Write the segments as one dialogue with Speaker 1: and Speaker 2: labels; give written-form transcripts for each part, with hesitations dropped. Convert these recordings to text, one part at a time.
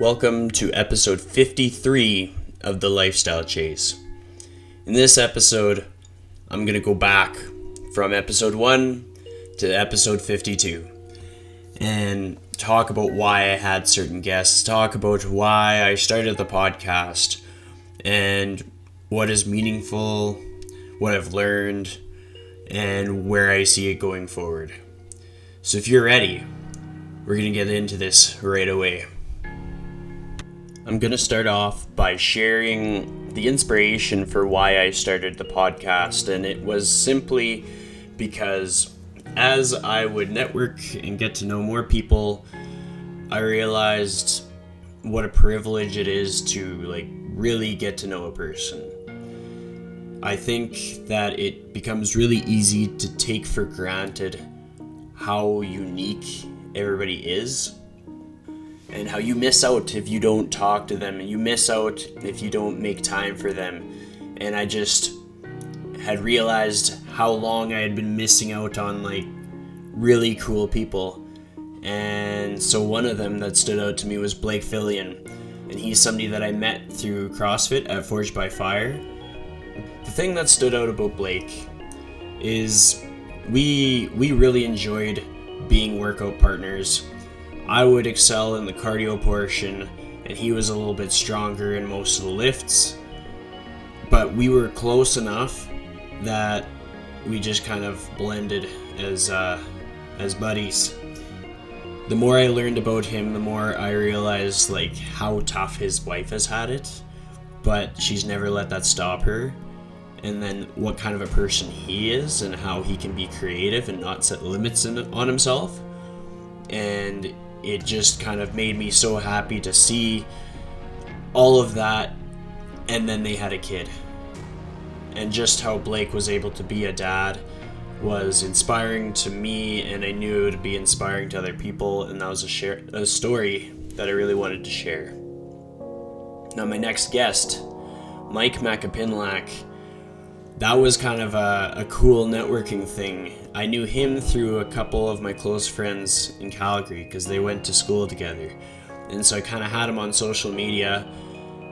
Speaker 1: Welcome to episode 53 of the Lifestyle Chase. In this episode, I'm going to go back from episode 1 to episode 52 and talk about why I had certain guests, talk about why I started the podcast, and what is meaningful, what I've learned, and where I see it going forward. So if you're ready, we're going to get into this right away. I'm going to start off by sharing the inspiration for why I started the podcast, and it was simply because as I would network and get to know more people, I realized what a privilege it is to really get to know a person. I think that it becomes really easy to take for granted how unique everybody is, and how you miss out if you don't talk to them, and you miss out if you don't make time for them. And I just had realized how long I had been missing out on really cool people. And so one of them that stood out to me was Blake Fillion, and he's somebody that I met through CrossFit at Forged by Fire. The thing that stood out about Blake is we really enjoyed being workout partners. I would excel in the cardio portion, and he was a little bit stronger in most of the lifts, but we were close enough that we just kind of blended as buddies. The more I learned about him, the more I realized how tough his wife has had it, but she's never let that stop her. And then what kind of a person he is, and how he can be creative and not set limits on himself. And it just kind of made me so happy to see all of that. And then they had a kid. And just how Blake was able to be a dad was inspiring to me, and I knew it would be inspiring to other people, and that was a story that I really wanted to share. Now my next guest, Mike Macapinlack, that was kind of a cool networking thing. I knew him through a couple of my close friends in Calgary because they went to school together. And so I kind of had him on social media,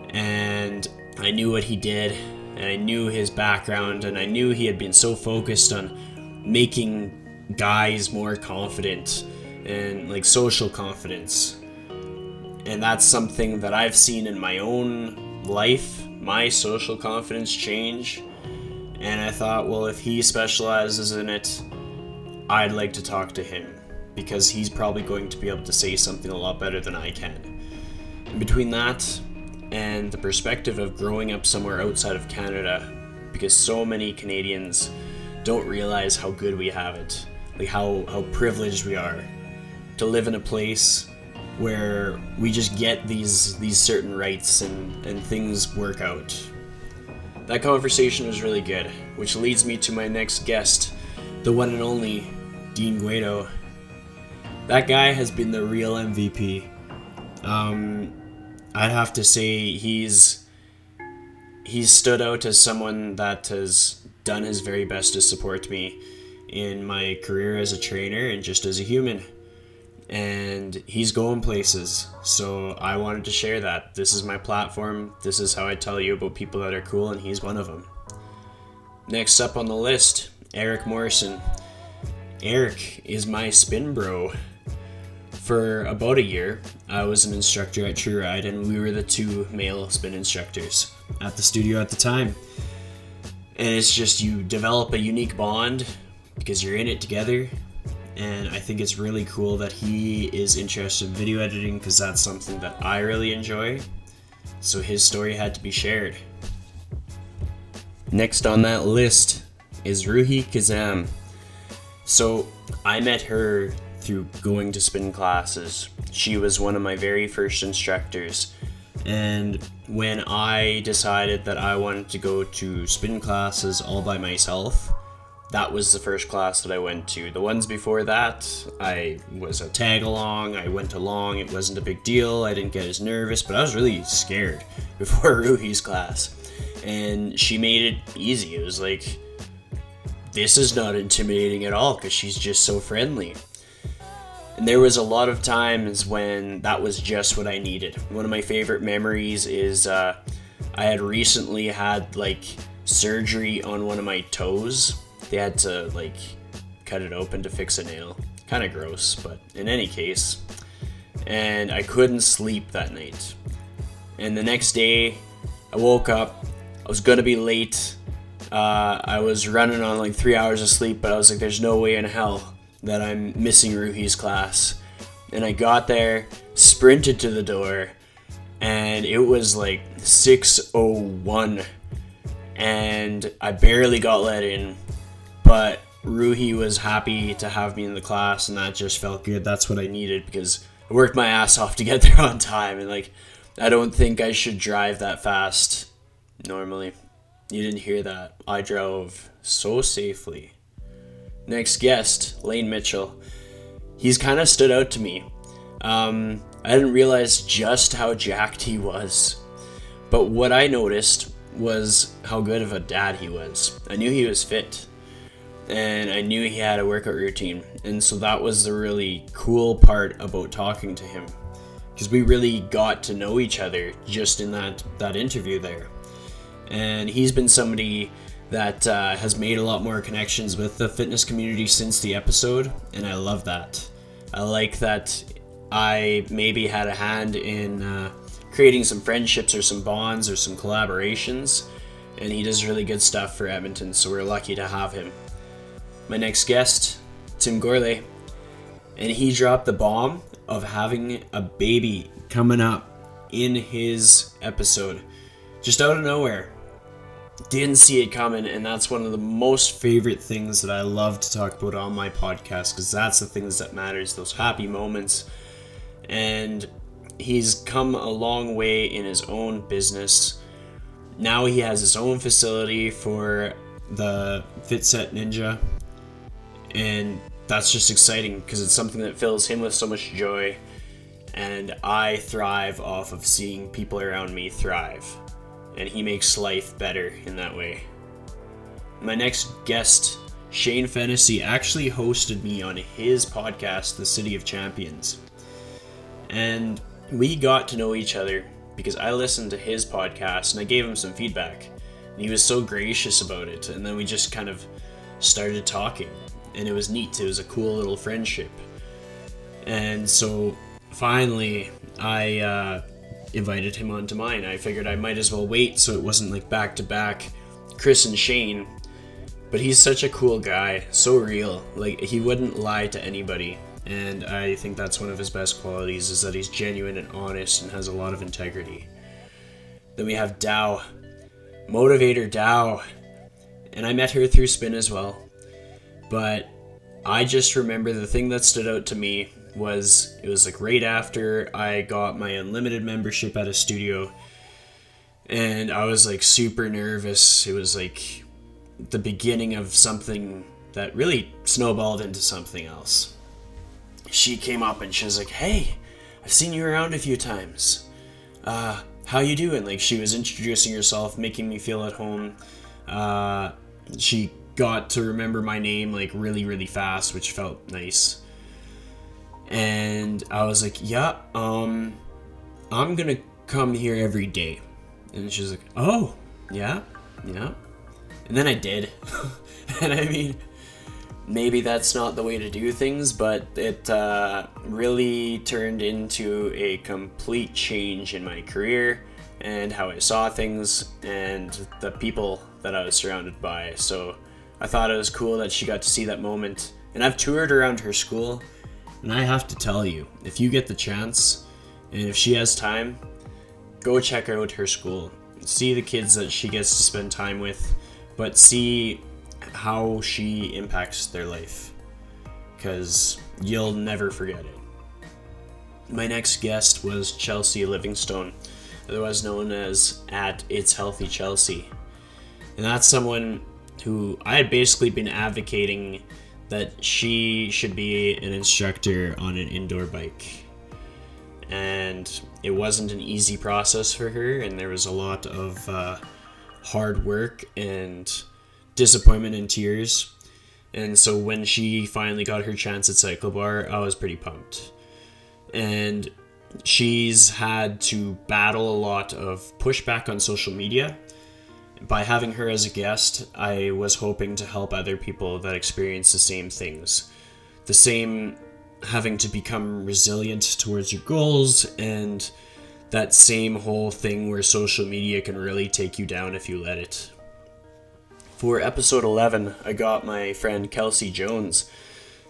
Speaker 1: and I knew what he did, and I knew his background, and I knew he had been so focused on making guys more confident and social confidence. And that's something that I've seen in my own life, my social confidence change. And I thought, well, if he specializes in it, I'd like to talk to him, because he's probably going to be able to say something a lot better than I can. And between that and the perspective of growing up somewhere outside of Canada, because so many Canadians don't realize how good we have it, how privileged we are to live in a place where we just get these certain rights and things work out. That conversation was really good, which leads me to my next guest, the one and only Dean Guido. That guy has been the real MVP. I'd have to say he's stood out as someone that has done his very best to support me in my career as a trainer and just as a human. And he's going places, so I wanted to share that. This is my platform. This is how I tell you about people that are cool, and he's one of them. Next up on the list, Eric Morrison. Eric is my spin bro. For about a year, I was an instructor at True Ride, and we were the two male spin instructors at the studio at the time. And it's just, you develop a unique bond because you're in it together. And I think it's really cool that he is interested in video editing, because that's something that I really enjoy. So his story had to be shared. Next on that list is Ruhi Kazam. So I met her through going to spin classes. She was one of my very first instructors. And when I decided that I wanted to go to spin classes all by myself, that was the first class that I went to. The ones before that, I was a tag along, I went along, it wasn't a big deal, I didn't get as nervous, but I was really scared before Ruhi's class. And she made it easy. It was this is not intimidating at all, because she's just so friendly. And there was a lot of times when that was just what I needed. One of my favorite memories is I had recently had like surgery on one of my toes. They had to like cut it open to fix a nail. Kind of gross, but in any case. And I couldn't sleep that night. And the next day, I woke up. I was gonna be late. I was running on like 3 hours of sleep, but I was like, there's no way in hell that I'm missing Ruhi's class. And I got there, sprinted to the door, and it was like 6:01, and I barely got let in, but Ruhi was happy to have me in the class, and that just felt good. That's what I needed, because I worked my ass off to get there on time, and like, I don't think I should drive that fast normally. You didn't hear that. I drove so safely. Next guest, Lane Mitchell. He's kind of stood out to me. I didn't realize just how jacked he was. But what I noticed was how good of a dad he was. I knew he was fit. And I knew he had a workout routine. And so that was the really cool part about talking to him. Because we really got to know each other just in that interview there. And he's been somebody that has made a lot more connections with the fitness community since the episode, and I love that. I like that I maybe had a hand in creating some friendships or some bonds or some collaborations, and he does really good stuff for Edmonton, so we're lucky to have him. My next guest, Tim Gourlay, and he dropped the bomb of having a baby coming up in his episode, just out of nowhere. Didn't see it coming, and that's one of the most favorite things that I love to talk about on my podcast, because that's the things that matters, those happy moments. And he's come a long way in his own business. Now he has his own facility for the FitSet Ninja, and that's just exciting because it's something that fills him with so much joy, and I thrive off of seeing people around me thrive. And he makes life better in that way. My next guest, Shane Fennessy, actually hosted me on his podcast, The City of Champions. And we got to know each other because I listened to his podcast and I gave him some feedback. And he was so gracious about it. And then we just kind of started talking. And it was neat. It was a cool little friendship. And so finally, I invited him onto mine. I figured I might as well wait so it wasn't like back to back Chris and Shane. But he's such a cool guy, so real. Like, he wouldn't lie to anybody, and I think that's one of his best qualities, is that he's genuine and honest and has a lot of integrity. Then we have Dow, Motivator Dow, and I met her through Spin as well. But I just remember the thing that stood out to me was, it was like right after I got my unlimited membership at a studio, and I was like super nervous. It was like the beginning of something that really snowballed into something else. She came up and she was like, "Hey, I've seen you around a few times. How you doing?" Like, she was introducing herself, making me feel at home. She got to remember my name like really, really fast, which felt nice. And I was like, "Yeah, I'm gonna come here every day." And she was like, "Oh, yeah." And then I did. And I mean, maybe that's not the way to do things, but it really turned into a complete change in my career and how I saw things and the people that I was surrounded by. So I thought it was cool that she got to see that moment. And I've toured around her school, and I have to tell you, if you get the chance, and if she has time, go check out her school. See the kids that she gets to spend time with, but see how she impacts their life, because you'll never forget it. My next guest was Chelsea Livingstone, otherwise known as at It's Healthy Chelsea. And that's someone who I had basically been advocating that she should be an instructor on an indoor bike. And it wasn't an easy process for her, and there was a lot of hard work and disappointment and tears. And so when she finally got her chance at Cycle Bar, I was pretty pumped. And she's had to battle a lot of pushback on social media. By having her as a guest, I was hoping to help other people that experience the same things. The same having to become resilient towards your goals, and that same whole thing where social media can really take you down if you let it. For episode 11, I got my friend Kelsey Jones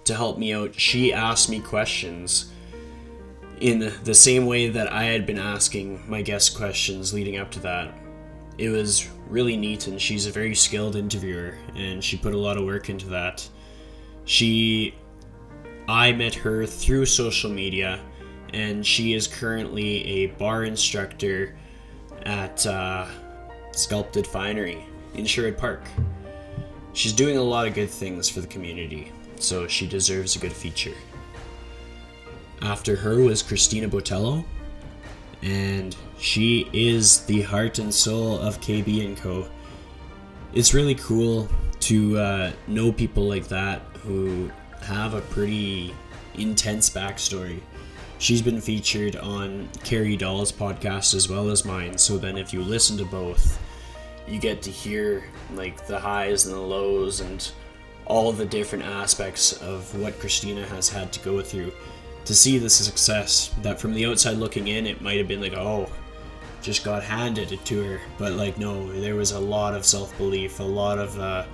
Speaker 1: to help me out. She asked me questions in the same way that I had been asking my guest questions leading up to that. It was really neat, and she's a very skilled interviewer, and she put a lot of work into that. I met her through social media, and she is currently a bar instructor at Sculpted Finery in Sherwood Park. She's doing a lot of good things for the community, so she deserves a good feature. After her was Christina Botello, and she is the heart and soul of KB & Co. It's really cool to know people like that who have a pretty intense backstory. She's been featured on Carrie Doll's podcast as well as mine, so then if you listen to both, you get to hear like the highs and the lows and all the different aspects of what Christina has had to go through to see the success that from the outside looking in, it might have been like, oh, just got handed it to her. But like, no, there was a lot of self-belief, a lot of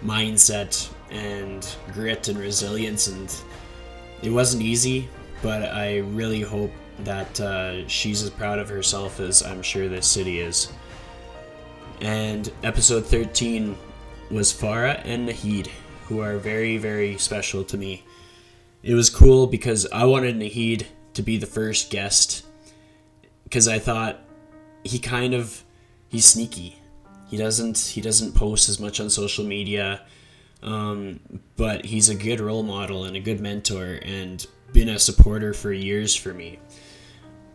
Speaker 1: mindset and grit and resilience, and it wasn't easy, but I really hope that she's as proud of herself as I'm sure this city is. And episode 13 was Farah and Nahid, who are very, very special to me. It was cool because I wanted Nahid to be the first guest because I thought he's sneaky. He doesn't post as much on social media, but he's a good role model and a good mentor and been a supporter for years for me.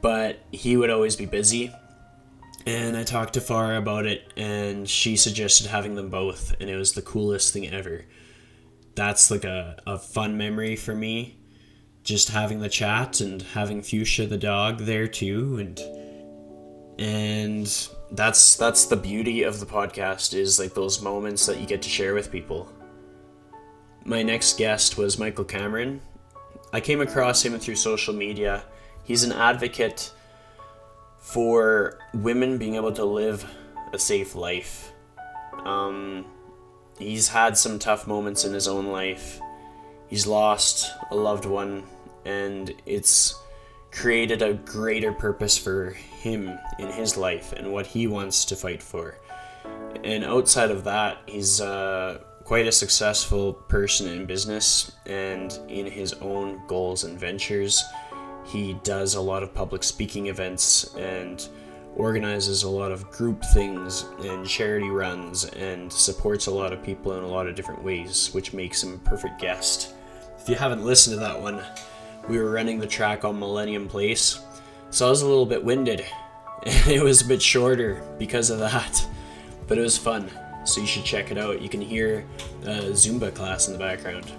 Speaker 1: But he would always be busy. And I talked to Farah about it, and she suggested having them both, and it was the coolest thing ever. That's like a fun memory for me, just having the chat and having Fuchsia the dog there too, and that's the beauty of the podcast, is like those moments that you get to share with people. My next guest was Michael Cameron. I came across him through social media. He's an advocate for women being able to live a safe life. He's had some tough moments in his own life. He's lost a loved one, and it's created a greater purpose for him in his life and what he wants to fight for. And outside of that, he's quite a successful person in business and in his own goals and ventures. He does a lot of public speaking events and organizes a lot of group things and charity runs and supports a lot of people in a lot of different ways, which makes him a perfect guest. If you haven't listened to that one, we were running the track on Millennium Place, so I was a little bit winded. It was a bit shorter because of that, but it was fun, so you should check it out. You can hear a Zumba class in the background.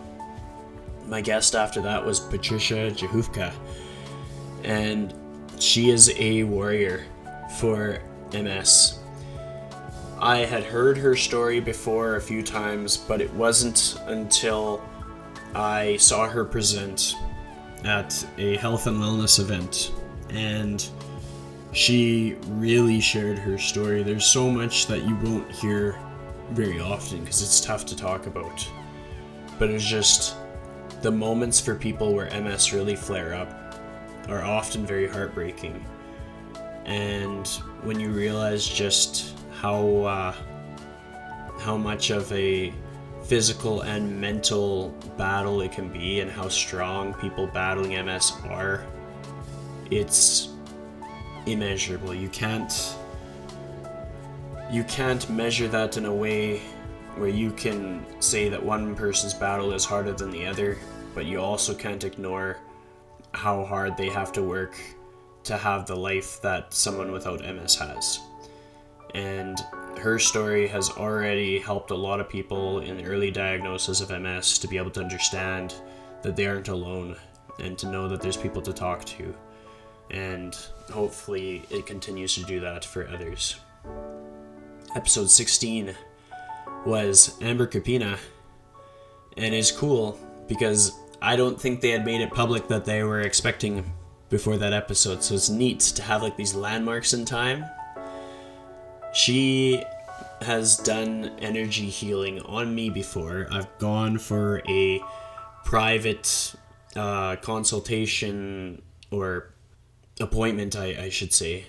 Speaker 1: My guest after that was Patricia Jahufka, and she is a warrior for MS. I had heard her story before a few times, but it wasn't until I saw her present at a health and wellness event, and she really shared her story. There's so much that you won't hear very often because it's tough to talk about, but it's just the moments for people where MS really flare up are often very heartbreaking. And when you realize just how much of a physical and mental battle it can be, and how strong people battling MS are, it's immeasurable. You can't measure that in a way where you can say that one person's battle is harder than the other, but you also can't ignore how hard they have to work to have the life that someone without MS has. And her story has already helped a lot of people in the early diagnosis of MS to be able to understand that they aren't alone and to know that there's people to talk to. And hopefully it continues to do that for others. Episode 16 was Amber Capina, and it's cool because I don't think they had made it public that they were expecting before that episode, so it's neat to have like these landmarks in time. She has done energy healing on me before. I've gone for a private consultation or appointment, I should say,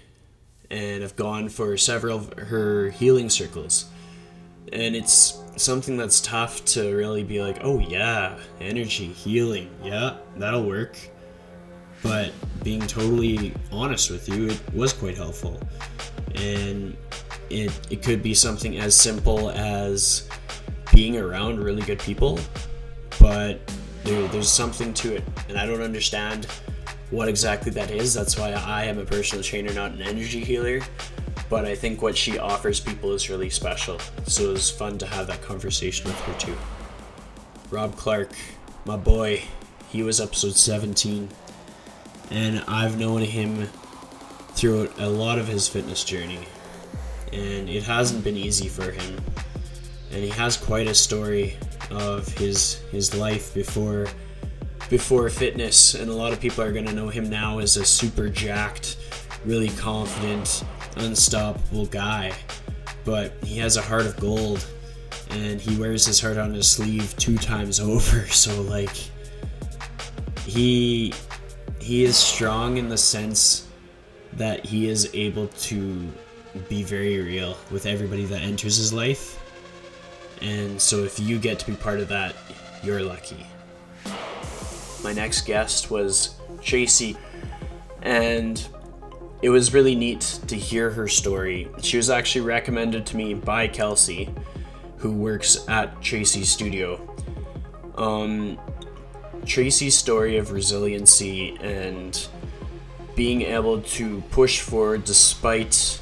Speaker 1: and I've gone for several of her healing circles, and it's something that's tough to really be like, oh yeah, energy healing, yeah, that'll work. But being totally honest with you, it was quite helpful, and it could be something as simple as being around really good people, but there's something to it, and I don't understand what exactly that is. That's why I am a personal trainer, not an energy healer, but I think what she offers people is really special, so it was fun to have that conversation with her too. Rob Clark, my boy, he was episode 17, and I've known him throughout a lot of his fitness journey, and it hasn't been easy for him, and he has quite a story of his life before fitness, and a lot of people are going to know him now as a super jacked, really confident, unstoppable guy, but he has a heart of gold, and he wears his heart on his sleeve 2 times over, so like he is strong in the sense that he is able to be very real with everybody that enters his life, and so if you get to be part of that, you're lucky. My next guest was Tracy, and it was really neat to hear her story. She was actually recommended to me by Kelsey, who works at Tracy's studio. Tracy's story of resiliency and being able to push forward despite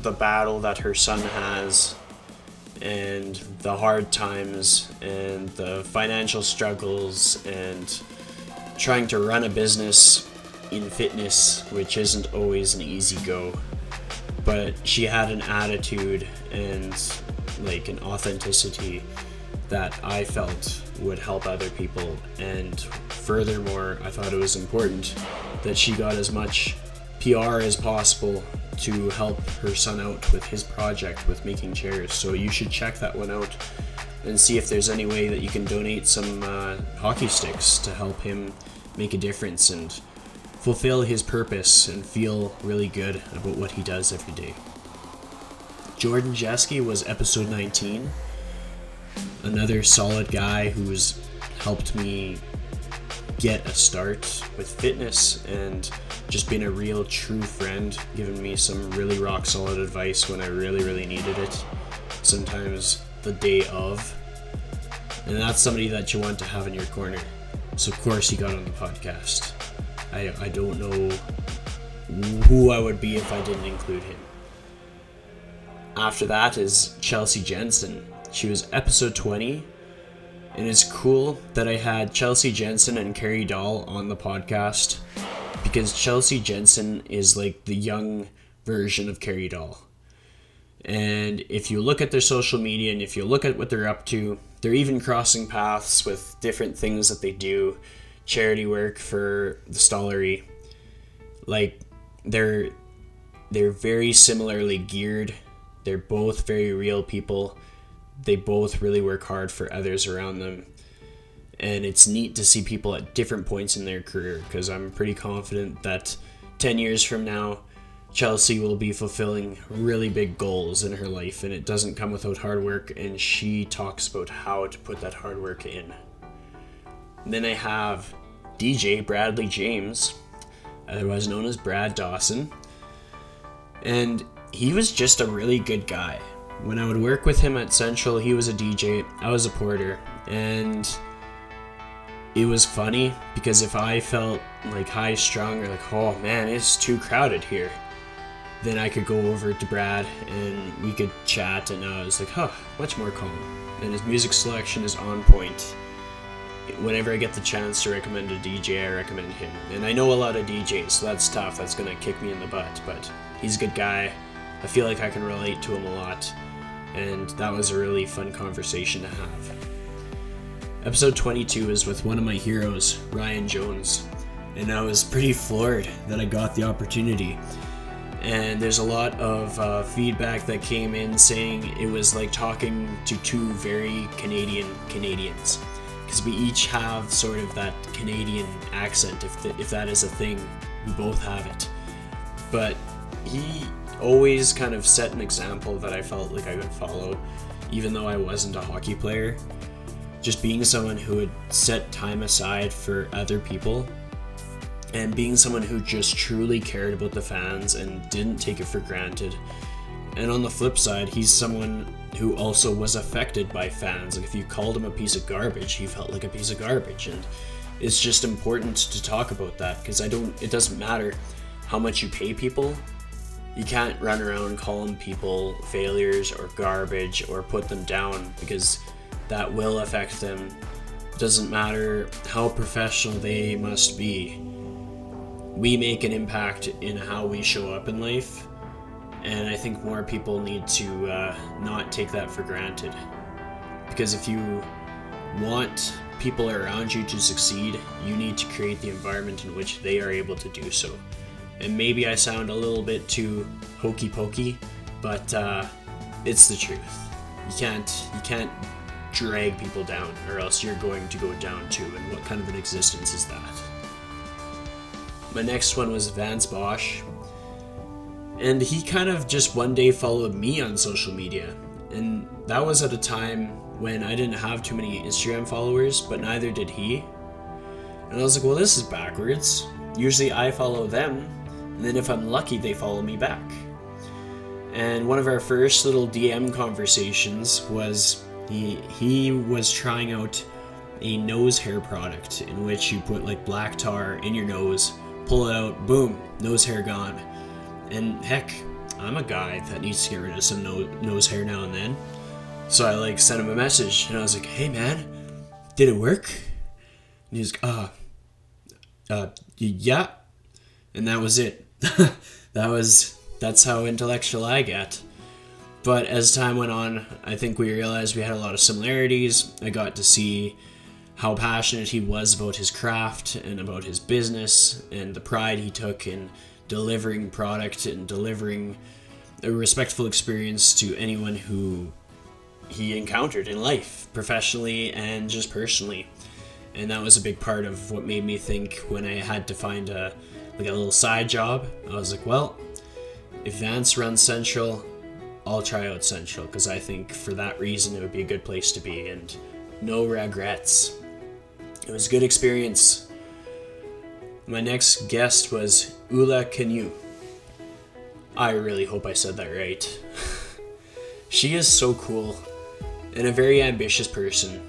Speaker 1: the battle that her son has, and the hard times and the financial struggles, and trying to run a business in fitness, which isn't always an easy go. But she had an attitude and like an authenticity that I felt would help other people, and furthermore, I thought it was important that she got as much PR as possible to help her son out with his project with making chairs. So you should check that one out and see if there's any way that you can donate some hockey sticks to help him make a difference and fulfill his purpose and feel really good about what he does every day. Jordan Jeske was episode 19, another solid guy who's helped me get a start with fitness and just been a real true friend, giving me some really rock solid advice when I really needed it, sometimes the day of, and that's somebody that you want to have in your corner. So of course he got on the podcast. I don't know who I would be if I didn't include him. After that is Chelsea Jensen. She was episode 20, and it's cool that I had Chelsea Jensen and Carrie Dahl on the podcast, because Chelsea Jensen is like the young version of Carrie Dahl. And if you look at their social media and if you look at what they're up to, they're even crossing paths with different things that they do, charity work for the Stollery. Like, they're very similarly geared. They're both very real people. They both really work hard for others around them. And it's neat to see people at different points in their career, because I'm pretty confident that 10 years from now, Chelsea will be fulfilling really big goals in her life, and it doesn't come without hard work, and she talks about how to put that hard work in. And then I have DJ Bradley James, otherwise known as Brad Dawson, and he was just a really good guy. When I would work with him at Central, he was a DJ, I was a porter, and it was funny because if I felt like high strung or like, oh man, it's too crowded here, then I could go over to Brad and we could chat, and I was like, much more calm. And his music selection is on point. Whenever I get the chance to recommend a DJ, I recommend him. And I know a lot of DJs, so that's tough. That's going to kick me in the butt, but he's a good guy. I feel like I can relate to him a lot, and that was a really fun conversation to have. Episode 22 is with one of my heroes, Ryan Jones, and I was pretty floored that I got the opportunity. And there's a lot of feedback that came in saying it was like talking to two very Canadians. Because we each have sort of that Canadian accent, if that is a thing. We both have it. But he always kind of set an example that I felt like I could follow, even though I wasn't a hockey player. Just being someone who would set time aside for other people, and being someone who just truly cared about the fans and didn't take it for granted. And on the flip side, he's someone who also was affected by fans. Like if you called him a piece of garbage, he felt like a piece of garbage. And it's just important to talk about that, because it doesn't matter how much you pay people. You can't run around calling people failures or garbage or put them down, because that will affect them. It doesn't matter how professional they must be. We make an impact in how we show up in life, and I think more people need to not take that for granted. Because if you want people around you to succeed, you need to create the environment in which they are able to do so. And maybe I sound a little bit too hokey pokey, but it's the truth. You can't drag people down, or else you're going to go down too. And what kind of an existence is that? My next one was Vance Bosch, and he kind of just one day followed me on social media, and that was at a time when I didn't have too many Instagram followers, but neither did he. And I was like, well, this is backwards. Usually I follow them, and then if I'm lucky, they follow me back. And one of our first little DM conversations was he was trying out a nose hair product in which you put like black tar in your nose, pull it out, boom, nose hair gone. And heck, I'm a guy that needs to get rid of some nose hair now and then. So I like sent him a message, and I was like, hey man, did it work? And he was like, yeah. And that was it. That's how intellectual I get. But as time went on, I think we realized we had a lot of similarities. I got to see how passionate he was about his craft and about his business, and the pride he took in delivering product and delivering a respectful experience to anyone who he encountered in life, professionally and just personally. And that was a big part of what made me think, when I had to find a little side job, I was like, well, if Vance runs Central, I'll try out Central, because I think for that reason it would be a good place to be, and no regrets. It was a good experience. My next guest was Ula Canu. I really hope I said that right. She is so cool and a very ambitious person.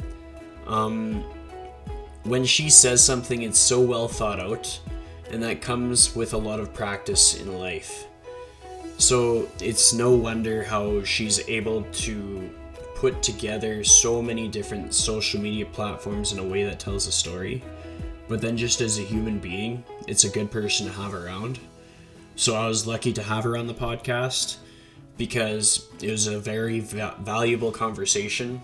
Speaker 1: When she says something, it's so well thought out, and that comes with a lot of practice in life. So it's no wonder how she's able to put together so many different social media platforms in a way that tells a story. But then just as a human being, it's a good person to have around. So I was lucky to have her on the podcast, because it was a very valuable conversation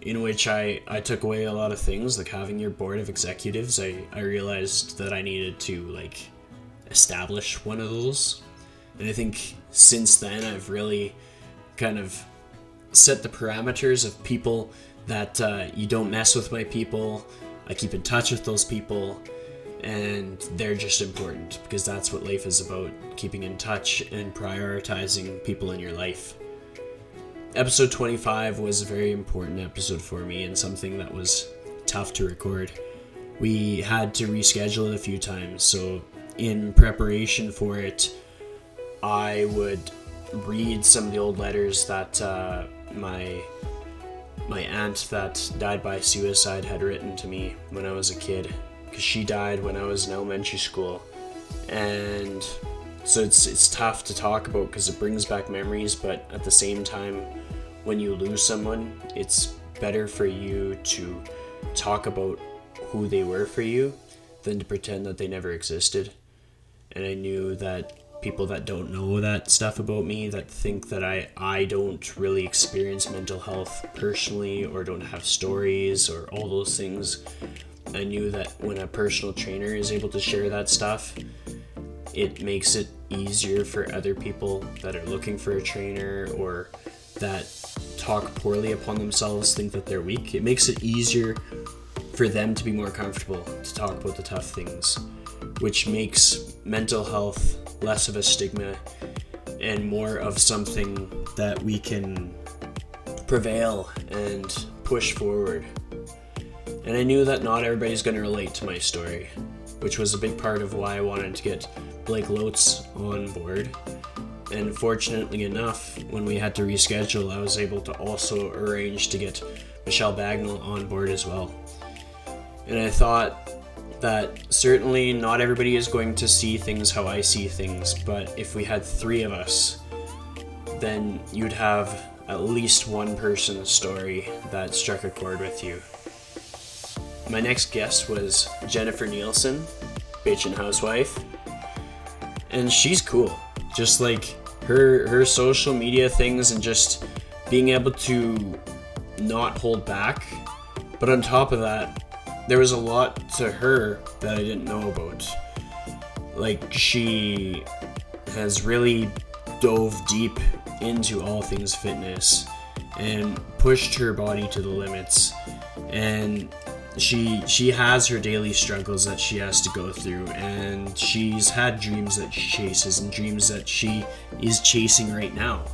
Speaker 1: in which I took away a lot of things, like having your board of executives. I realized that I needed to establish one of those. And I think since then I've really kind of set the parameters of people that you don't mess with my people. I keep in touch with those people, and they're just important, because that's what life is about, keeping in touch and prioritizing people in your life. Episode 25 was a very important episode for me, and something that was tough to record. We had to reschedule it a few times, so in preparation for it, I would read some of the old letters that my aunt that died by suicide had written to me when I was a kid, because she died when I was in elementary school. And So it's tough to talk about because it brings back memories, but at the same time, when you lose someone, it's better for you to talk about who they were for you than to pretend that they never existed. And I knew that people that don't know that stuff about me, that think that I don't really experience mental health personally or don't have stories or all those things, I knew that when a personal trainer is able to share that stuff, it makes it easier for other people that are looking for a trainer or that talk poorly upon themselves, think that they're weak. It makes it easier for them to be more comfortable to talk about the tough things, which makes mental health less of a stigma and more of something that we can prevail and push forward. And I knew that not everybody's going to relate to my story, which was a big part of why I wanted to get Blake Lotes on board. And fortunately enough, when we had to reschedule, I was able to also arrange to get Michelle Bagnall on board as well. And I thought that certainly not everybody is going to see things how I see things, but if we had 3 of us, then you'd have at least one person's story that struck a chord with you. My next guest was Jennifer Nielsen, Bitchin' Housewife, and she's cool. Just like her social media things and just being able to not hold back. But on top of that, there was a lot to her that I didn't know about. Like, she has really dove deep into all things fitness and pushed her body to the limits. And she has her daily struggles that she has to go through, and she's had dreams that she chases and dreams that she is chasing right now.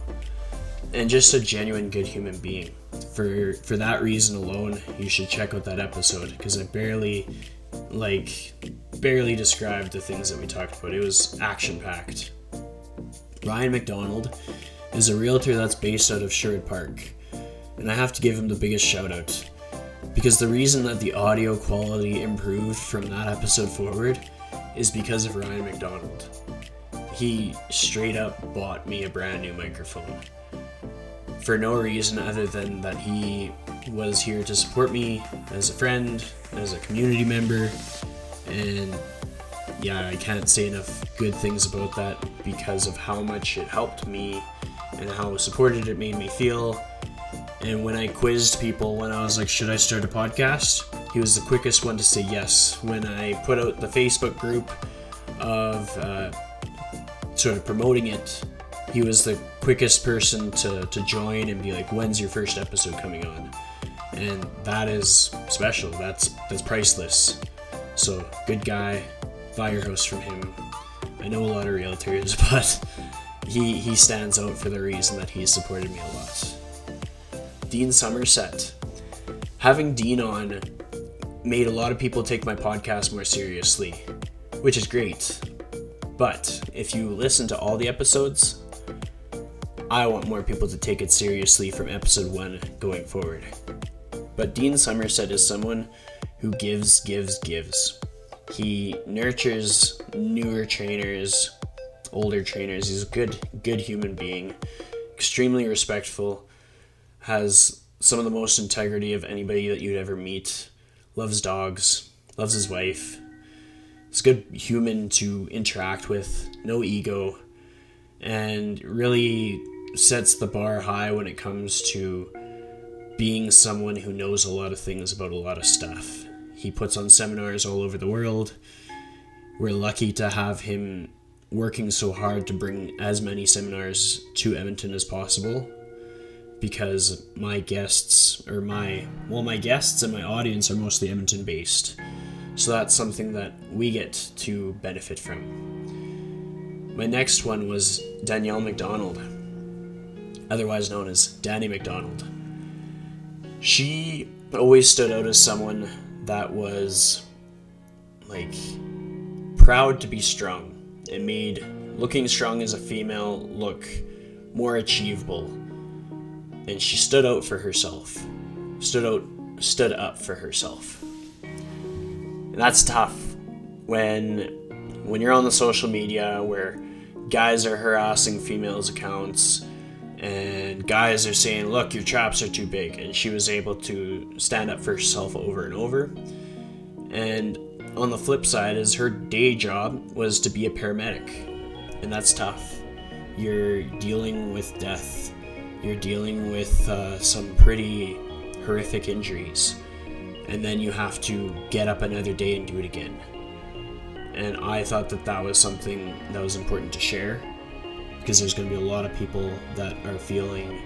Speaker 1: And just a genuine good human being. For that reason alone, you should check out that episode, because I barely described the things that we talked about. It was action-packed. Ryan McDonald is a realtor that's based out of Sherwood Park, and I have to give him the biggest shout out. Because the reason that the audio quality improved from that episode forward is because of Ryan McDonald. He straight up bought me a brand new microphone. For no reason other than that he was here to support me as a friend, as a community member, and yeah, I can't say enough good things about that because of how much it helped me and how supported it made me feel. And when I quizzed people when I was like, should I start a podcast? He was the quickest one to say yes. When I put out the Facebook group of sort of promoting it, he was the quickest person to join and be like, when's your first episode coming on? And that is special. That's priceless. So, good guy. Buy your house from him. I know a lot of realtors, but he stands out for the reason that he's supported me a lot. Dean Somerset. Having Dean on made a lot of people take my podcast more seriously, which is great. But if you listen to all the episodes, I want more people to take it seriously from episode 1 going forward. But Dean Somerset is someone who gives. He nurtures newer trainers, older trainers. He's a good human being, extremely respectful, has some of the most integrity of anybody that you'd ever meet, loves dogs, loves his wife. He's a good human to interact with, no ego, and really sets the bar high when it comes to being someone who knows a lot of things about a lot of stuff. He puts on seminars all over the world. We're lucky to have him working so hard to bring as many seminars to Edmonton as possible, because my guests and my audience are mostly Edmonton based. So that's something that we get to benefit from. My next one was Danielle McDonald, otherwise known as Danny McDonald. She always stood out as someone that was proud to be strong and made looking strong as a female look more achievable. And she stood out for herself. Stood up for herself. And that's tough when you're on the social media where guys are harassing females' accounts, and guys are saying, look, your traps are too big, and she was able to stand up for herself over and over. And on the flip side is her day job was to be a paramedic, and that's tough. You're dealing with death. You're dealing with some pretty horrific injuries, and then you have to get up another day and do it again. And I thought that was something that was important to share, because there's going to be a lot of people that are feeling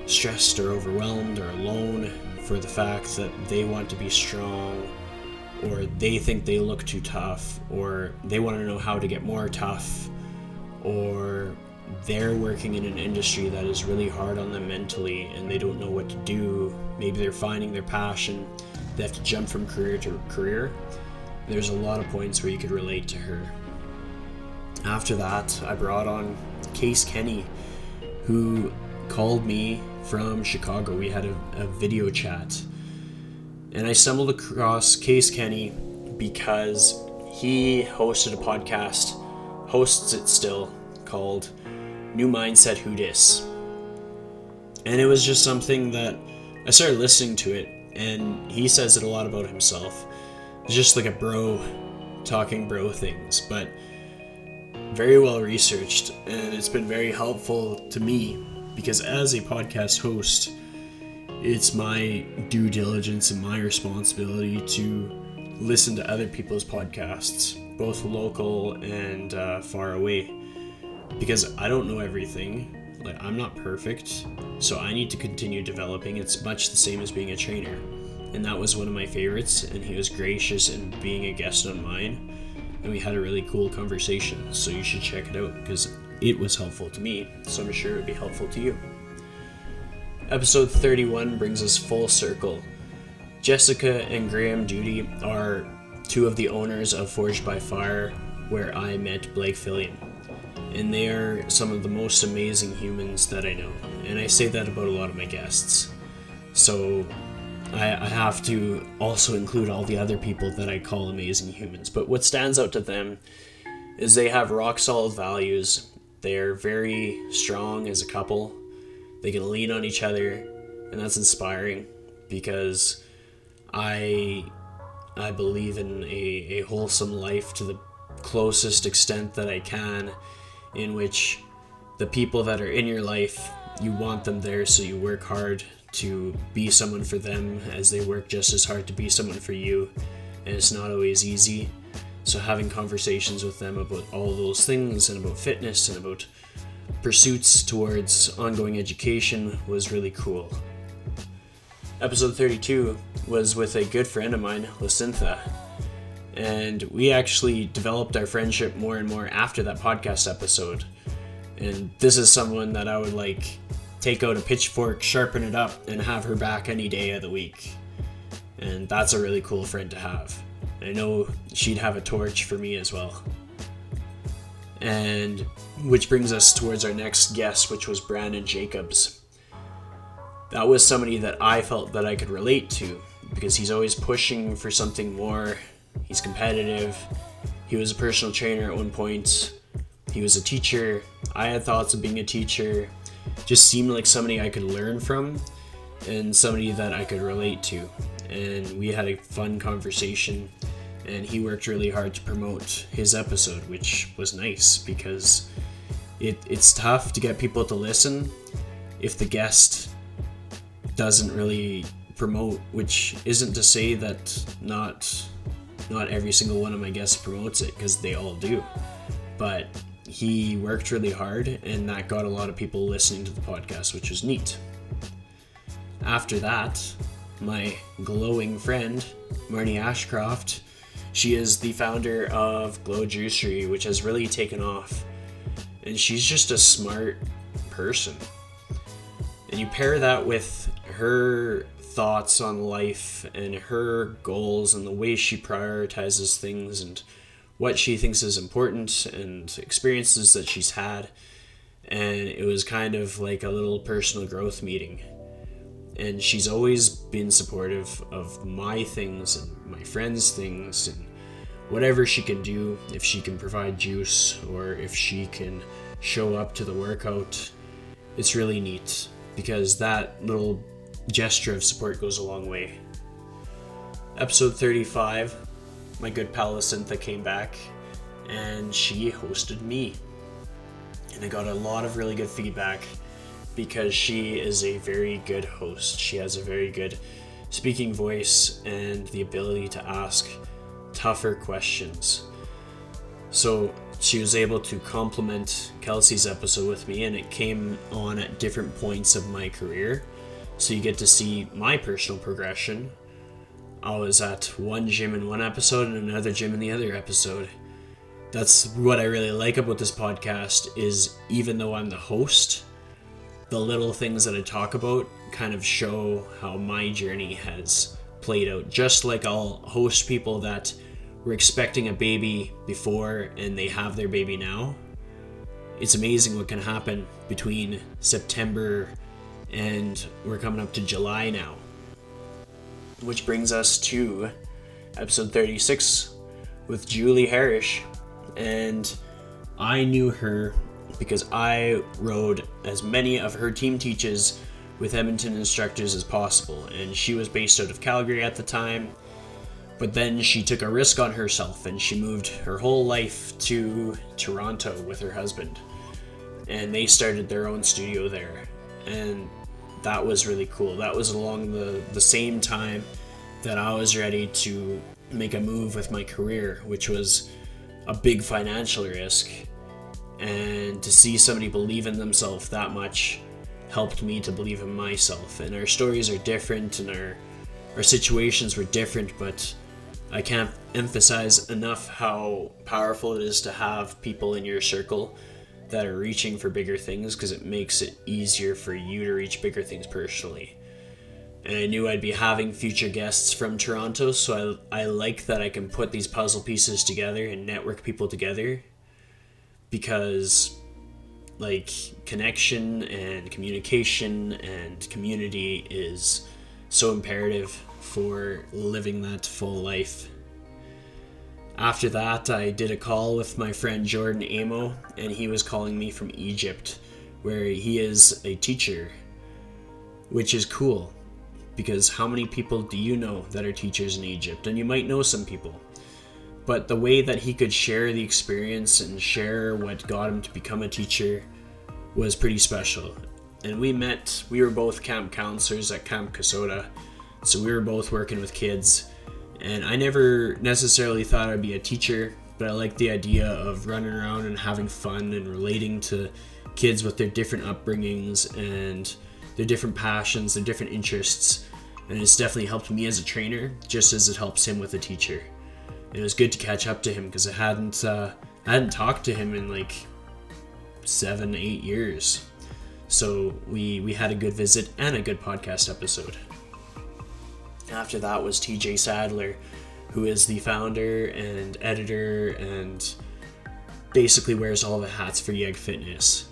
Speaker 1: stressed or overwhelmed or alone for the fact that they want to be strong, or they think they look too tough, or they want to know how to get more tough, or they're working in an industry that is really hard on them mentally and they don't know what to do. Maybe they're finding their passion. They have to jump from career to career. There's a lot of points where you could relate to her. After that, I brought on Case Kenny, who called me from Chicago. We had a video chat. And I stumbled across Case Kenny because he hosted a podcast, hosts it still, called New Mindset Who Dis. And it was just something that I started listening to it, and he says it a lot about himself. It's just like a bro talking bro things, but very well researched, and it's been very helpful to me because as a podcast host, it's my due diligence and my responsibility to listen to other people's podcasts, both local and far away, because I don't know everything. Like, I'm not perfect, so I need to continue developing. It's much the same as being a trainer, and that was one of my favorites, and he was gracious in being a guest on mine, and we had a really cool conversation, so you should check it out because it was helpful to me, so I'm sure it would be helpful to you. Episode 31 brings us full circle. Jessica and Graham Duty are two of the owners of Forged by Fire, where I met Blake Fillion. And they are some of the most amazing humans that I know. And I say that about a lot of my guests. So I have to also include all the other people that I call amazing humans. But what stands out to them is they have rock solid values. They're very strong as a couple. They can lean on each other, and that's inspiring because I believe in a wholesome life to the closest extent that I can, in which the people that are in your life, you want them there, so you work hard to be someone for them as they work just as hard to be someone for you, and it's not always easy. So having conversations with them about all those things and about fitness and about pursuits towards ongoing education was really cool. Episode 32 was with a good friend of mine, Lacintha, and we actually developed our friendship more and more after that podcast episode. And this is someone that I would like take out a pitchfork, sharpen it up, and have her back any day of the week. And that's a really cool friend to have. I know she'd have a torch for me as well. And which brings us towards our next guest, which was Brandon Jacobs. That was somebody that I felt that I could relate to because he's always pushing for something more. He's competitive. He was a personal trainer at one point. He was a teacher. I had thoughts of being a teacher. Just seemed like somebody I could learn from and somebody that I could relate to. And we had a fun conversation. And he worked really hard to promote his episode, which was nice because it's tough to get people to listen if the guest doesn't really promote, which isn't to say that not every single one of my guests promotes it, because they all do. But he worked really hard, and that got a lot of people listening to the podcast, which was neat. After that, my glowing friend, Marnie Ashcroft, she is the founder of Glow Juicery, which has really taken off. And she's just a smart person. And you pair that with her thoughts on life and her goals and the way she prioritizes things and what she thinks is important and experiences that she's had. And it was kind of like a little personal growth meeting. And she's always been supportive of my things and my friends' things and whatever she can do, if she can provide juice or if she can show up to the workout, it's really neat because that little gesture of support goes a long way. Episode 35, my good pal Cynthia came back and she hosted me. And I got a lot of really good feedback because she is a very good host. She has a very good speaking voice and the ability to ask tougher questions. So she was able to complement Kelsey's episode with me, and it came on at different points of my career. So you get to see my personal progression. I was at one gym in one episode and another gym in the other episode. That's what I really like about this podcast is even though I'm the host, the little things that I talk about kind of show how my journey has played out. Just like I'll host people that were expecting a baby before and they have their baby now. It's amazing what can happen between September and we're coming up to July now. Which brings us to episode 36 with Julie Harrish. And I knew her because I rode as many of her team teaches with Edmonton instructors as possible. And she was based out of Calgary at the time. But then she took a risk on herself and she moved her whole life to Toronto with her husband. And they started their own studio there. And that was really cool. That was along the same time that I was ready to make a move with my career, which was a big financial risk. And to see somebody believe in themselves that much helped me to believe in myself. And our stories are different and our situations were different, but I can't emphasize enough how powerful it is to have people in your circle that are reaching for bigger things, because it makes it easier for you to reach bigger things personally. And I knew I'd be having future guests from Toronto, so I like that I can put these puzzle pieces together and network people together, because like connection and communication and community is so imperative for living that full life. After that, I did a call with my friend Jordan Amo, and he was calling me from Egypt, where he is a teacher, which is cool, because how many people do you know that are teachers in Egypt? And you might know some people, but the way that he could share the experience and share what got him to become a teacher was pretty special. And we were both camp counselors at Camp Kasota, so we were both working with kids. And I never necessarily thought I'd be a teacher, but I liked the idea of running around and having fun and relating to kids with their different upbringings and their different passions, their different interests. And it's definitely helped me as a trainer, just as it helps him with a teacher. And it was good to catch up to him because I hadn't talked to him in like 7-8 years. So we had a good visit and a good podcast episode. After that was TJ Sadler, who is the founder and editor and basically wears all the hats for Yeg Fitness.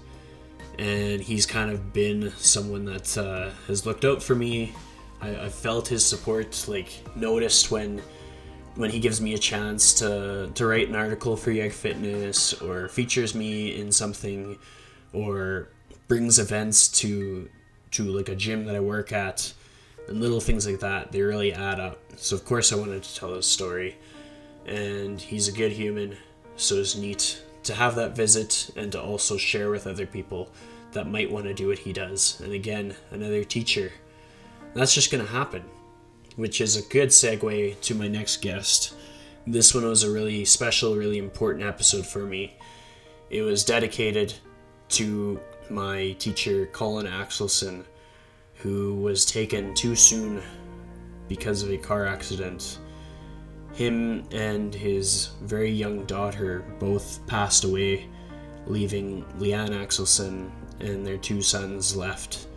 Speaker 1: And he's kind of been someone that has looked out for me. I've felt his support, like noticed when he gives me a chance to write an article for Yeg Fitness, or features me in something, or brings events to like a gym that I work at. And little things like that, they really add up. So of course I wanted to tell his story. And he's a good human, so it's neat to have that visit and to also share with other people that might want to do what he does. And again, another teacher. That's just going to happen, which is a good segue to my next guest. This one was a really special, really important episode for me. It was dedicated to my teacher, Colin Axelson, who was taken too soon because of a car accident. Him and his very young daughter both passed away, leaving Leanne Axelson and their 2 sons left.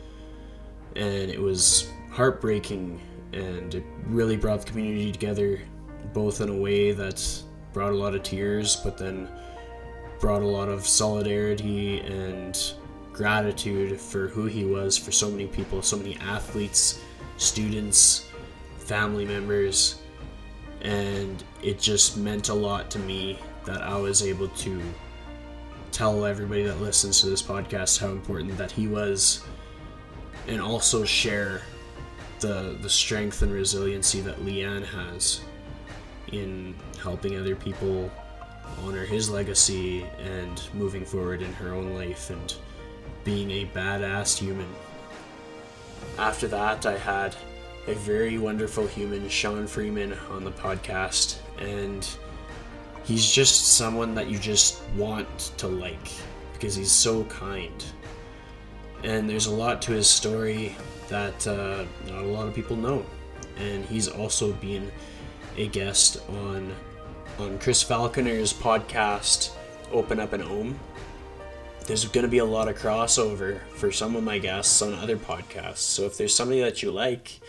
Speaker 1: And it was heartbreaking, and it really brought the community together, both in a way that brought a lot of tears, but then brought a lot of solidarity and gratitude for who he was for so many people, so many athletes, students, family members. And it just meant a lot to me that I was able to tell everybody that listens to this podcast how important that he was, and also share the strength and resiliency that Leanne has in helping other people honor his legacy and moving forward in her own life and being a badass human. After that, I had a very wonderful human, Sean Freeman, on the podcast, and he's just someone that you just want to like because he's so kind. And there's a lot to his story that not a lot of people know. And he's also been a guest on Chris Falconer's podcast, Open Up and Ohm. There's going to be a lot of crossover for some of my guests on other podcasts. So if there's somebody that you like,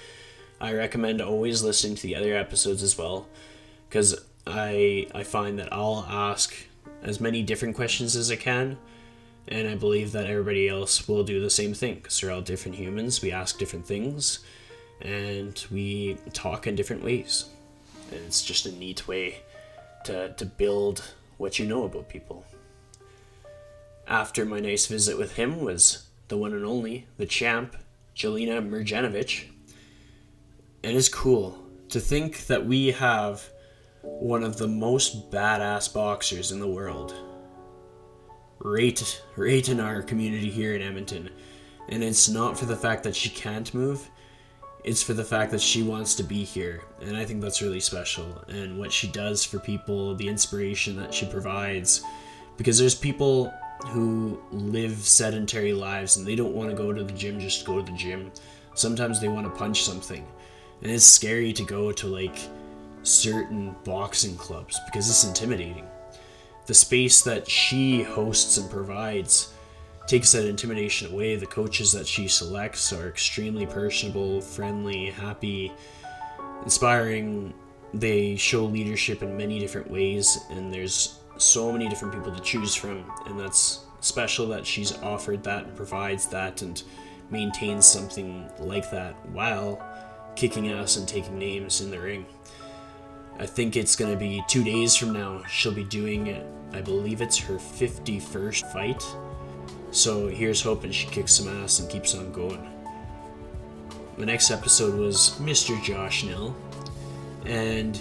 Speaker 1: I recommend always listening to the other episodes as well, because I find that I'll ask as many different questions as I can, and I believe that everybody else will do the same thing, because they're all different humans. We ask different things, and we talk in different ways. And it's just a neat way to build what you know about people. After my nice visit with him was the one and only, the champ, Jelena Mrjanovic. And it's cool to think that we have one of the most badass boxers in the world right in our community here in Edmonton. And it's not for the fact that she can't move, it's for the fact that she wants to be here. And I think that's really special. And what she does for people, the inspiration that she provides, because there's people who live sedentary lives and they don't want to go to the gym just to go to the gym. Sometimes they want to punch something. And it's scary to go to like certain boxing clubs because it's intimidating. The space that she hosts and provides takes that intimidation away. The coaches that she selects are extremely personable, friendly, happy, inspiring. They show leadership in many different ways, and there's so many different people to choose from, and that's special that she's offered that and provides that and maintains something like that while kicking ass and taking names in the ring. I think it's going to be 2 days from now. She'll be doing, I believe it's her 51st fight. So here's hoping she kicks some ass and keeps on going. The next episode was Mr. Josh Nill. And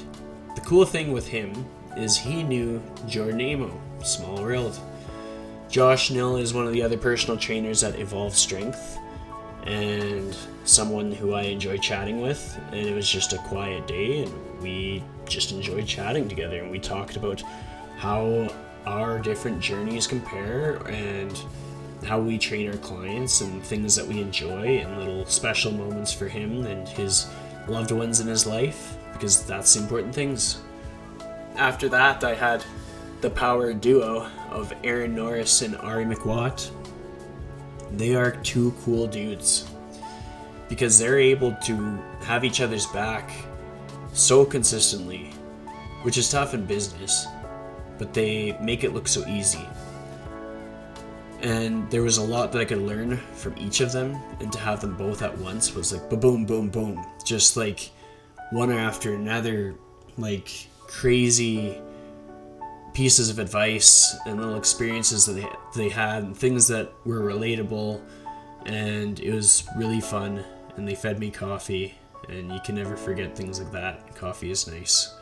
Speaker 1: the cool thing with him is he knew Jordan Amo, small world. Josh Nill is one of the other personal trainers at Evolve Strength, and someone who I enjoy chatting with, and it was just a quiet day, and we just enjoyed chatting together, and we talked about how our different journeys compare, and how we train our clients, and things that we enjoy, and little special moments for him and his loved ones in his life, because that's the important things. After that, I had the power duo of Aaron Norris and Ari McWatt. They are two cool dudes because they're able to have each other's back so consistently, which is tough in business, but they make it look so easy. And there was a lot that I could learn from each of them, and to have them both at once was like boom, boom, boom, just like one after another, like crazy pieces of advice and little experiences that they had, and things that were relatable, and it was really fun. And they fed me coffee, and you can never forget things like that. Coffee is nice.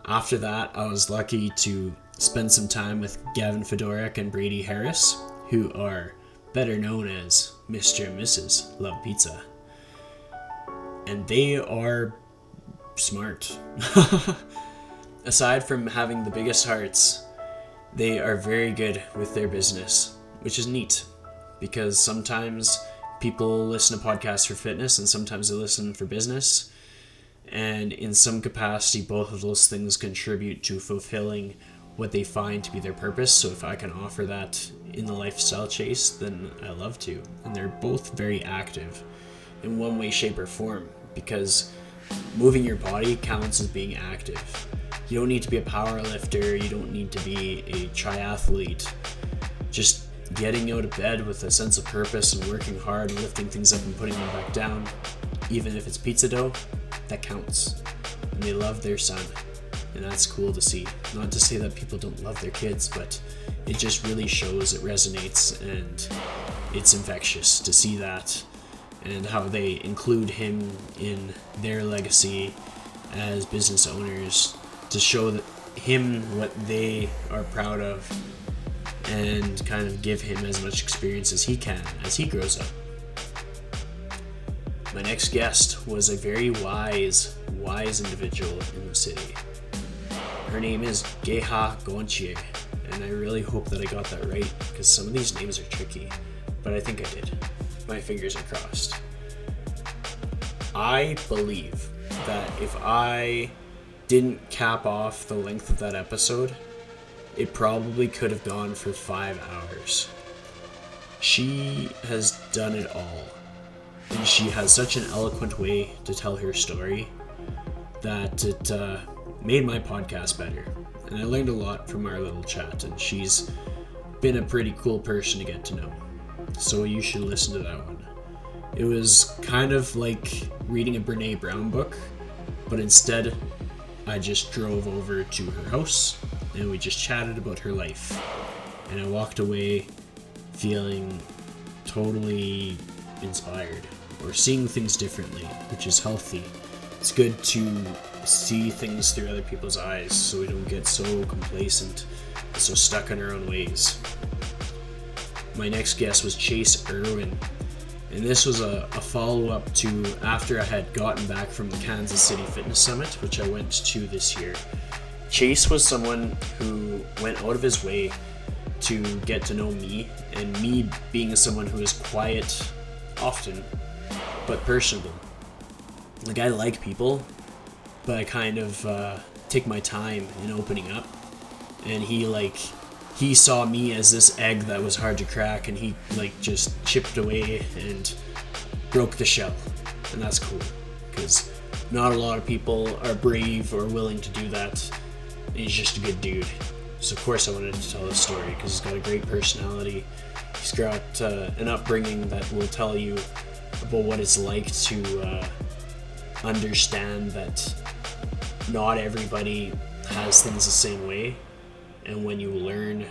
Speaker 1: After that, I was lucky to spend some time with Gavin Fedoruk and Brady Harris, who are better known as Mr. and Mrs. Love Pizza. And they are smart. Aside from having the biggest hearts, they are very good with their business, which is neat, because sometimes people listen to podcasts for fitness and sometimes they listen for business, and in some capacity both of those things contribute to fulfilling what they find to be their purpose. So if I can offer that in the lifestyle chase, then I love to. And they're both very active in one way, shape, or form, because moving your body counts as being active. You don't need to be a power lifter, you don't need to be a triathlete. Just getting out of bed with a sense of purpose and working hard and lifting things up and putting them back down, even if it's pizza dough, that counts. and they love their son, and that's cool to see. Not to say that people don't love their kids, but it just really shows, it resonates, and it's infectious to see that, and how they include him in their legacy as business owners to show that him what they are proud of, and kind of give him as much experience as he can as he grows up. My next guest was a very wise individual in the city. Her name is Geha Gonchie, and I really hope that I got that right, because some of these names are tricky, but I think I did. My fingers are crossed. I believe that if I didn't cap off the length of that episode, it probably could have gone for 5 hours. She has done it all, and she has such an eloquent way to tell her story that it made my podcast better, and I learned a lot from our little chat, and she's been a pretty cool person to get to know, so you should listen to that one. It was kind of like reading a Brene Brown book, but instead I just drove over to her house and we just chatted about her life, and I walked away feeling totally inspired, or seeing things differently, which is healthy. It's good to see things through other people's eyes so we don't get so complacent, so stuck in our own ways. My next guest was Chase Irwin, and this was a follow-up to after I had gotten back from the Kansas City Fitness Summit, which I went to this year. Chase was someone who went out of his way to get to know me, and me being someone who is quiet often, but personable. Like, I like people, but I kind of take my time in opening up, and he saw me as this egg that was hard to crack, and he just chipped away and broke the shell. And that's cool, because not a lot of people are brave or willing to do that. And he's just a good dude. So of course I wanted to tell his story, because he's got a great personality. He's got an upbringing that will tell you about what it's like to understand that not everybody has things the same way. And when you learn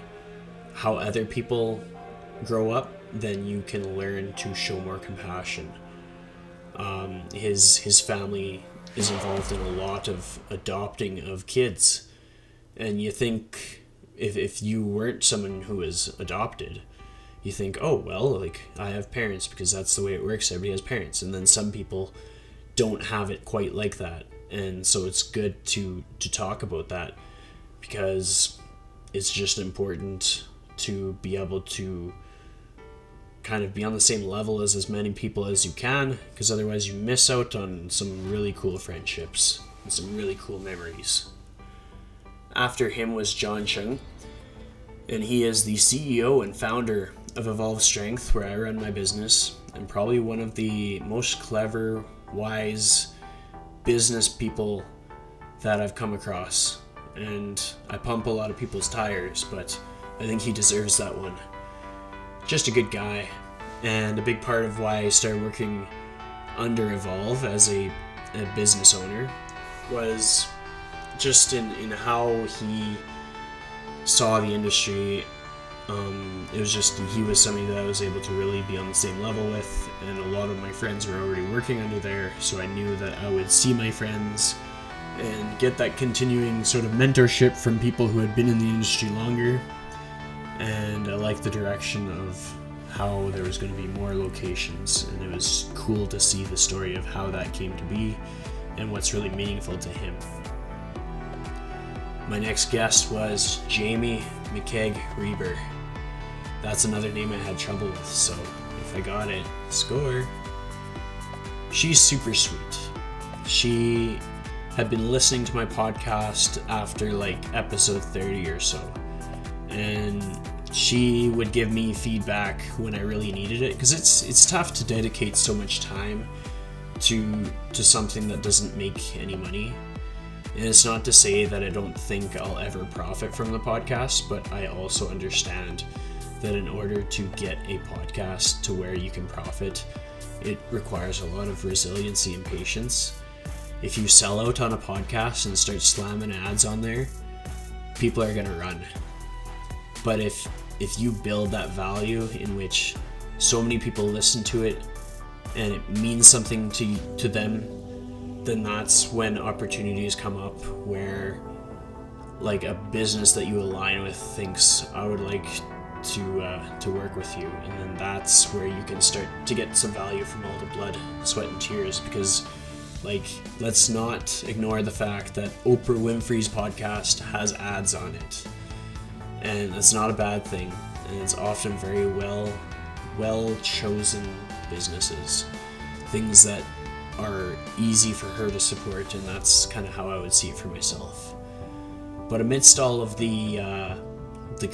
Speaker 1: how other people grow up, then you can learn to show more compassion. His family is involved in a lot of adopting of kids. And you think, if you weren't someone who was adopted, you think, oh, well, I have parents, because that's the way it works. Everybody has parents. And then some people don't have it quite like that. And so it's good to talk about that, because it's just important to be able to kind of be on the same level as many people as you can, because otherwise you miss out on some really cool friendships and some really cool memories. After him was John Chung, and he is the CEO and founder of Evolve Strength, where I run my business, and probably one of the most clever, wise business people that I've come across. And I pump a lot of people's tires, but I think he deserves that one. Just a good guy, and a big part of why I started working under Evolve as a business owner was just in how he saw the industry. It was just, he was somebody that I was able to really be on the same level with, and a lot of my friends were already working under there, so I knew that I would see my friends and get that continuing sort of mentorship from people who had been in the industry longer. And I liked the direction of how there was going to be more locations, and it was cool to see the story of how that came to be and what's really meaningful to him. My next guest was Jamie McKeag Reber. That's another name I had trouble with, so if I got it, score. She's super sweet. She had been listening to my podcast after episode 30 or so, and she would give me feedback when I really needed it, because it's tough to dedicate so much time to something that doesn't make any money. And it's not to say that I don't think I'll ever profit from the podcast, but I also understand that in order to get a podcast to where you can profit, it requires a lot of resiliency and patience. if you sell out on a podcast and start slamming ads on there, people are gonna run. But if you build that value in which so many people listen to it and it means something to them, then that's when opportunities come up where like a business that you align with thinks, I would like to work with you, and then that's where you can start to get some value from all the blood, sweat, and tears. Because like, let's not ignore the fact that Oprah Winfrey's podcast has ads on it, and that's not a bad thing, and it's often very well chosen businesses, things that are easy for her to support, and that's kind of how I would see it for myself. But amidst all of the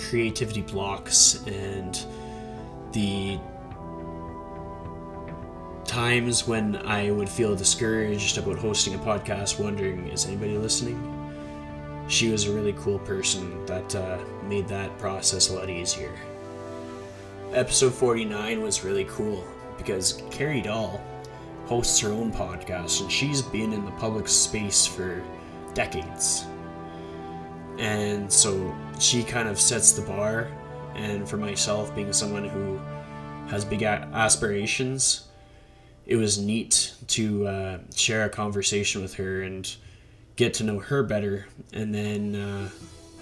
Speaker 1: creativity blocks and the times when I would feel discouraged about hosting a podcast, wondering, is anybody listening? She was a really cool person that made that process a lot easier. Episode 49 was really cool because Carrie Dahl hosts her own podcast, and she's been in the public space for decades. And so she kind of sets the bar, and for myself, being someone who has big aspirations, it was neat to share a conversation with her and get to know her better, and then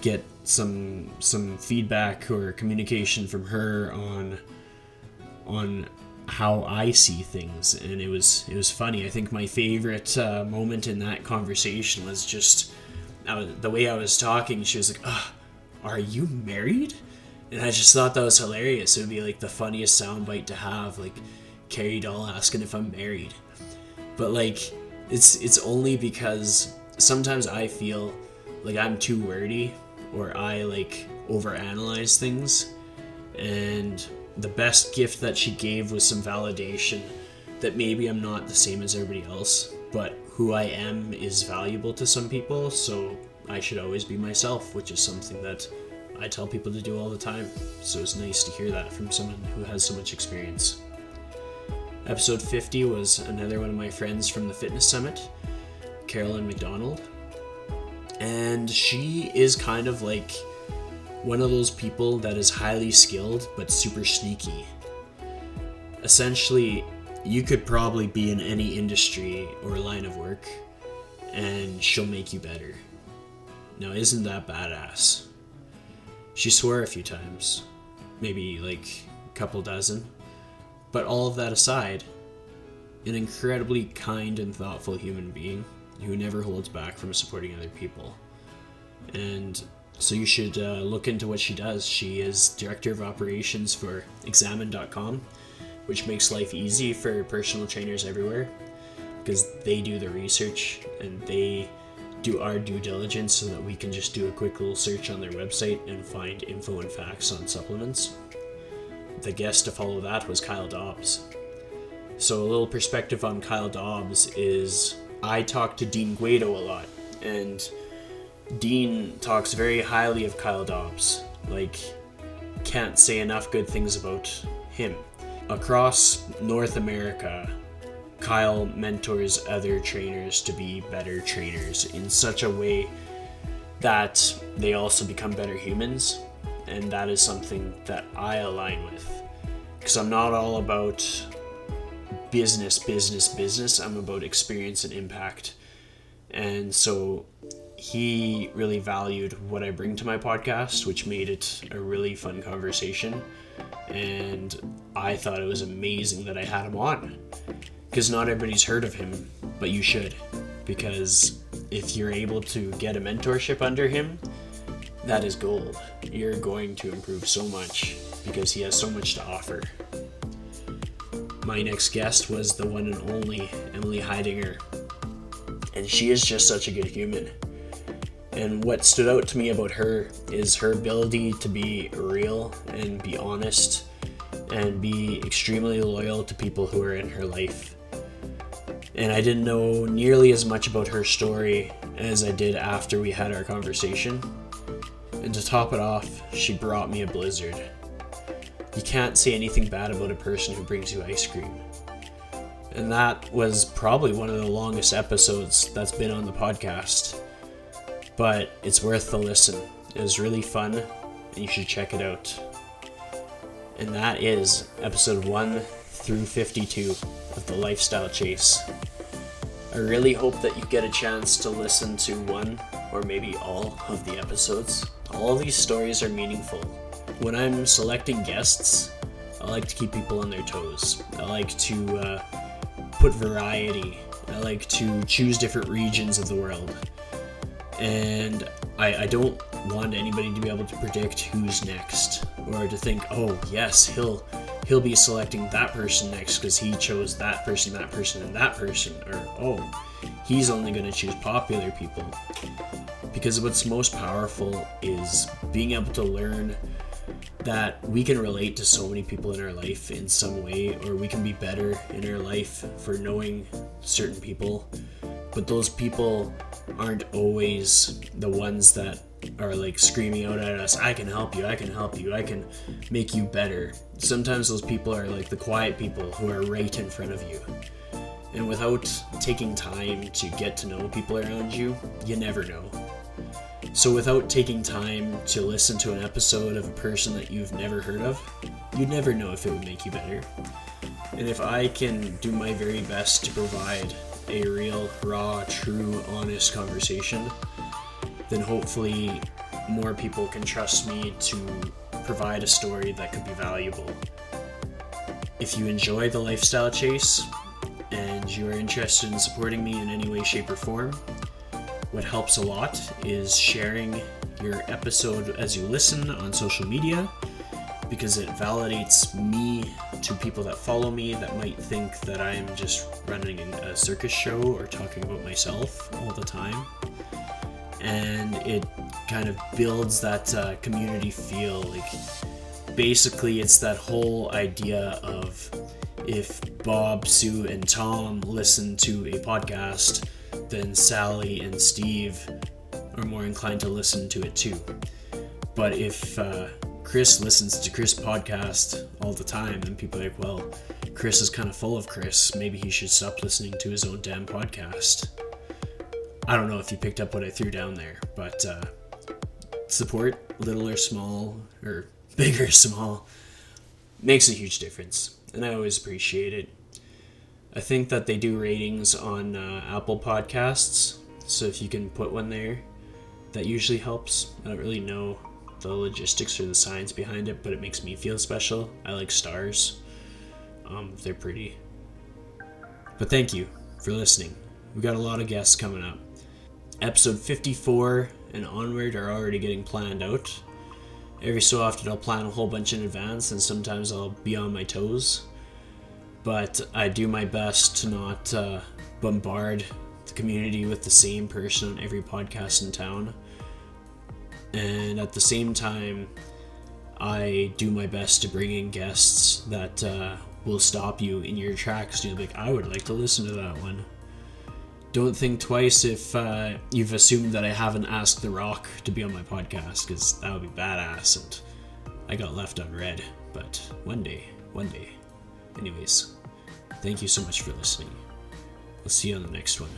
Speaker 1: get some feedback or communication from her on how I see things. And it was funny. I think my favorite moment in that conversation was just the way I was talking. She was like, are you married? And I just thought that was hilarious. It would be like the funniest soundbite to have, like Carrie Dahl asking if I'm married. But like, it's only because sometimes I feel like I'm too wordy, or I like overanalyze things, and the best gift that she gave was some validation that maybe I'm not the same as everybody else, but who I am is valuable to some people, so I should always be myself, which is something that I tell people to do all the time. So it's nice to hear that from someone who has so much experience. Episode 50 was another one of my friends from the Fitness Summit, Carolyn McDonald. And she is kind of like one of those people that is highly skilled but super sneaky. Essentially, you could probably be in any industry or line of work, and she'll make you better. Now, isn't that badass? She swore a few times, maybe like a couple dozen, but all of that aside, an incredibly kind and thoughtful human being who never holds back from supporting other people. And so you should look into what she does. She is Director of Operations for Examine.com, which makes life easy for personal trainers everywhere, because they do the research and they do our due diligence so that we can just do a quick little search on their website and find info and facts on supplements. The guest to follow that was Kyle Dobbs. So a little perspective on Kyle Dobbs is, I talk to Dean Guido a lot, and Dean talks very highly of Kyle Dobbs. Like, can't say enough good things about him. Across North America, Kyle mentors other trainers to be better trainers in such a way that they also become better humans, and that is something that I align with. Because I'm not all about business. I'm about experience and impact. And so he really valued what I bring to my podcast, which made it a really fun conversation. And I thought it was amazing that I had him on, because not everybody's heard of him, but you should, because if you're able to get a mentorship under him, that is gold. You're going to improve so much because he has so much to offer. My next guest was the one and only Emily Heidinger, and she is just such a good human. And what stood out to me about her is her ability to be real and be honest and be extremely loyal to people who are in her life. And I didn't know nearly as much about her story as I did after we had our conversation. And to top it off, she brought me a blizzard. You can't say anything bad about a person who brings you ice cream. And that was probably one of the longest episodes that's been on the podcast. But it's worth the listen. It was really fun, and you should check it out. And that is episode 1 through 52 of The Lifestyle Chase. I really hope that you get a chance to listen to one or maybe all of the episodes. All of these stories are meaningful. When I'm selecting guests, I like to keep people on their toes. I like to put variety. I like to choose different regions of the world. And I don't want anybody to be able to predict who's next, or to think, oh yes, he'll be selecting that person next because he chose that person, and that person, or oh, he's only going to choose popular people. Because what's most powerful is being able to learn that we can relate to so many people in our life in some way, or we can be better in our life for knowing certain people. But those people aren't always the ones that are like screaming out at us, I can help you, I can make you better. Sometimes those people are like the quiet people who are right in front of you. And without taking time to get to know people around you, you never know. So without taking time to listen to an episode of a person that you've never heard of, you'd never know if it would make you better. And if I can do my very best to provide a real, raw, true, honest conversation, then hopefully more people can trust me to provide a story that could be valuable. If you enjoy The Lifestyle Chase and you are interested in supporting me in any way, shape, or form, what helps a lot is sharing your episode as you listen on social media, because it validates me to people that follow me that might think that I'm just running a circus show or talking about myself all the time. And it kind of builds that community feel. Like, basically it's that whole idea of if Bob, Sue, and Tom listen to a podcast, then Sally and Steve are more inclined to listen to it too. But if Chris listens to Chris' podcast all the time, then people are like, well, Chris is kind of full of Chris. Maybe he should stop listening to his own damn podcast. I don't know if you picked up what I threw down there, but support, little or small, or big or small, makes a huge difference, and I always appreciate it. I think that they do ratings on Apple Podcasts, so if you can put one there, that usually helps. I don't really know the logistics or the science behind it, but it makes me feel special. I like stars. They're pretty. But thank you for listening. We got a lot of guests coming up. Episode 54 and onward are already getting planned out. Every so often I'll plan a whole bunch in advance, and sometimes I'll be on my toes. But I do my best to not bombard the community with the same person on every podcast in town. And at the same time, I do my best to bring in guests that will stop you in your tracks. You'll be like, I would like to listen to that one. Don't think twice if you've assumed that I haven't asked The Rock to be on my podcast, because that would be badass, and I got left unread. But one day. Anyways, thank you so much for listening. We'll see you on the next one.